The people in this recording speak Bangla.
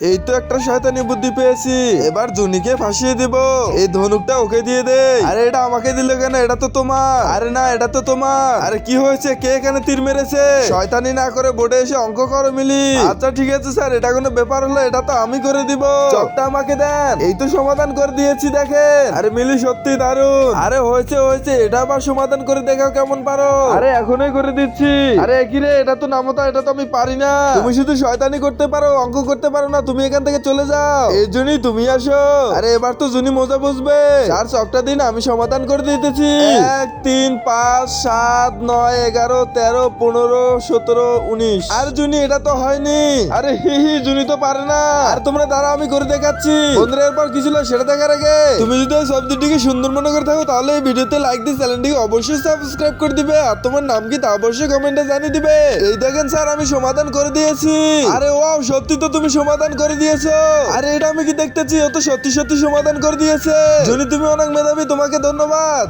এই তো একটা শয়তানি বুদ্ধি পেয়েছি, এবার জুনিকে ফাঁসিয়ে দিব। এই ধনুকটা ওকে দিয়ে দে। আরে এটা আমাকে দিল কেন? এটা তো তোমার। আরে না, এটা তো তোমার। আরে কি হয়েছে? কে এখানে তীর মেরেছে? শয়তানি না করে বোর্ডে এসে অঙ্ক করো মিলি। আচ্ছা ঠিক আছে স্যার, এটা কোনো ব্যাপার হলো? এটা তো আমি করে দিব। চকটা আমাকে দেন। এই তো সমাধান করে দিয়েছি, দেখেন। আরে মিলি সত্যি দারুণ। আরে হয়েছে হয়েছে, এটা আবার সমাধান করে দেখাও কেমন পারো। আরে এখনই করে দিচ্ছি। আরে কি রে, এটা তো নামতা, এটা তো আমি পারি না। তুমি শুধু শয়তানি করতে পারো, অঙ্ক করতে পারো না। তুমি এখান থেকে চলে যাও। এই জন্যই তুমি আসো। আরে এবার তো জুনি মজা বুঝবে। স্যার চকটা দিন, আমি সমাধান করে দিতেছি। 1 3 5 7 9 11 13 15 17 19। আর জুনি এটা তো হয়নি। আরে জুনি তো পারে না। আর তোমরা দাঁড়াও, আমি করে দেখাচ্ছি। বন্ধুরা এরপর কি ছিল সেটা দেখার আগে তুমি যদি এই শব্দটিকে সুন্দর মনে করে থাকো, তাহলে এই ভিডিওতে লাইক দিয়ে চ্যানেলটিকে অবশ্যই সাবস্ক্রাইব করে দিবে। আর তোমার নাম কি তা অবশ্যই কমেন্টে জানিয়ে দিবে। এই দেখেন স্যার, আমি সমাধান করে দিয়েছি। আরে ওয়াও, সত্যি তো তুমি সমাধান করে দিয়েছো। আরে এটা আমি কি দেখতেছি, ও তো সত্যি সত্যি সমাধান করে দিয়েছে। জুনি তুমি অনেক মেধাবী, তোমাকে ধন্যবাদ।